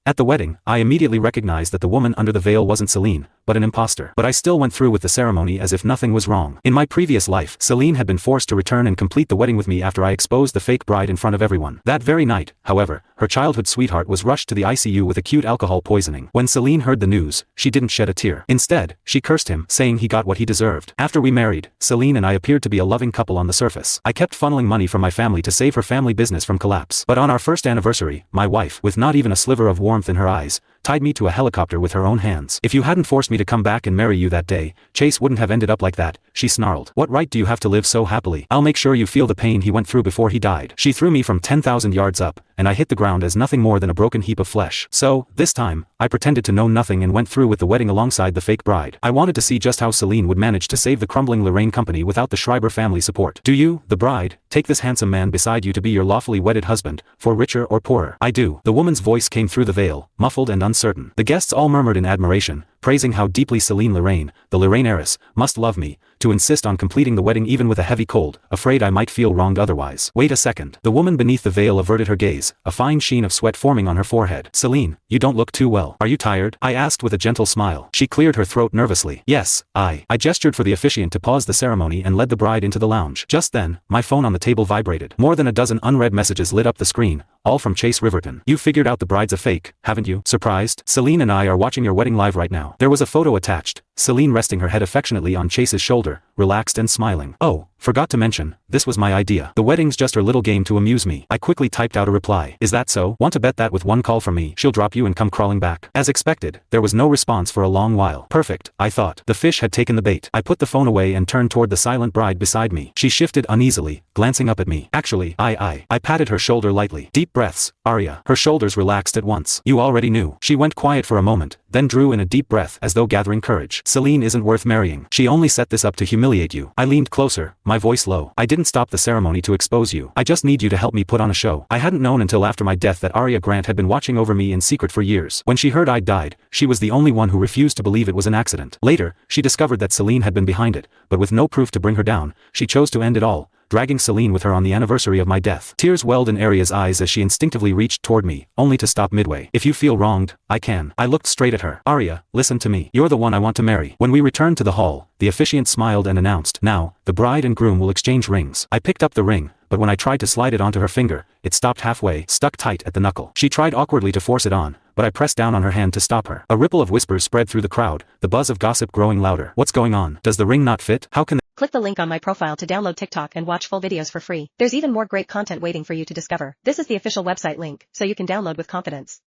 At the wedding, I immediately recognized that the woman under the veil wasn't Celine, but an imposter. But I still went through with the ceremony as if nothing was wrong. In my previous life, Celine had been forced to return and complete the wedding with me after I exposed the fake bride in front of everyone. That very night, however, her childhood sweetheart was rushed to the ICU with acute alcohol poisoning. When Celine heard the news, she didn't shed a tear. Instead, she cursed him, saying he got what he deserved. After we married, Celine and I appeared to be a loving couple on the surface. I kept funneling money from my family to save her family business from collapse. But on our first anniversary, my wife, with not even a sliver of warmth in her eyes, tied me to a helicopter with her own hands. If you hadn't forced me to come back and marry you that day, Chase wouldn't have ended up like that, she snarled. What right do you have to live so happily? I'll make sure you feel the pain he went through before he died. She threw me from 10,000 yards up, and I hit the ground as nothing more than a broken heap of flesh. So, this time, I pretended to know nothing and went through with the wedding alongside the fake bride. I wanted to see just how Celine would manage to save the crumbling Lorraine company without the Schreiber family support. Do you, the bride, take this handsome man beside you to be your lawfully wedded husband, for richer or poorer? I do. The woman's voice came through the veil, muffled and uncertain. The guests all murmured in admiration, praising how deeply Celine Lorraine, the Lorraine heiress, must love me, to insist on completing the wedding even with a heavy cold, afraid I might feel wronged otherwise. Wait a second. The woman beneath the veil averted her gaze, a fine sheen of sweat forming on her forehead. Celine, you don't look too well. Are you tired? I asked with a gentle smile. She cleared her throat nervously. Yes, I gestured for the officiant to pause the ceremony and led the bride into the lounge. Just then, my phone on the table vibrated. More than a dozen unread messages lit up the screen, all from Chase Riverton. You figured out the bride's a fake, haven't you? Surprised? Celine and I are watching your wedding live right now. There was a photo attached, Celine resting her head affectionately on Chase's shoulder, relaxed and smiling. Oh, forgot to mention, this was my idea. The wedding's just her little game to amuse me. I quickly typed out a reply. Is that so? Want to bet that with one call from me, she'll drop you and come crawling back? As expected, there was no response for a long while. Perfect, I thought. The fish had taken the bait. I put the phone away and turned toward the silent bride beside me. She shifted uneasily, glancing up at me. Actually, I patted her shoulder lightly. Deep breaths, Arya. Her shoulders relaxed at once. You already knew. She went quiet for a moment, then drew in a deep breath as though gathering courage. Celine isn't worth marrying. She only set this up to humiliate you. I leaned closer, my voice low. I didn't stop the ceremony to expose you. I just need you to help me put on a show. I hadn't known until after my death that Arya Grant had been watching over me in secret for years. When she heard I'd died, she was the only one who refused to believe it was an accident. Later, she discovered that Celine had been behind it, but with no proof to bring her down, she chose to end it all, dragging Celine with her on the anniversary of my death. Tears welled in Arya's eyes as she instinctively reached toward me, only to stop midway. If you feel wronged, I can. I looked straight at her. Arya, listen to me. You're the one I want to marry. When we returned to the hall, the officiant smiled and announced, now, the bride and groom will exchange rings. I picked up the ring, but when I tried to slide it onto her finger, it stopped halfway, stuck tight at the knuckle. She tried awkwardly to force it on, but I pressed down on her hand to stop her. A ripple of whispers spread through the crowd, the buzz of gossip growing louder. What's going on? Does the ring not fit? How can Click the link on my profile to download TikTok and watch full videos for free. There's even more great content waiting for you to discover. This is the official website link, so you can download with confidence.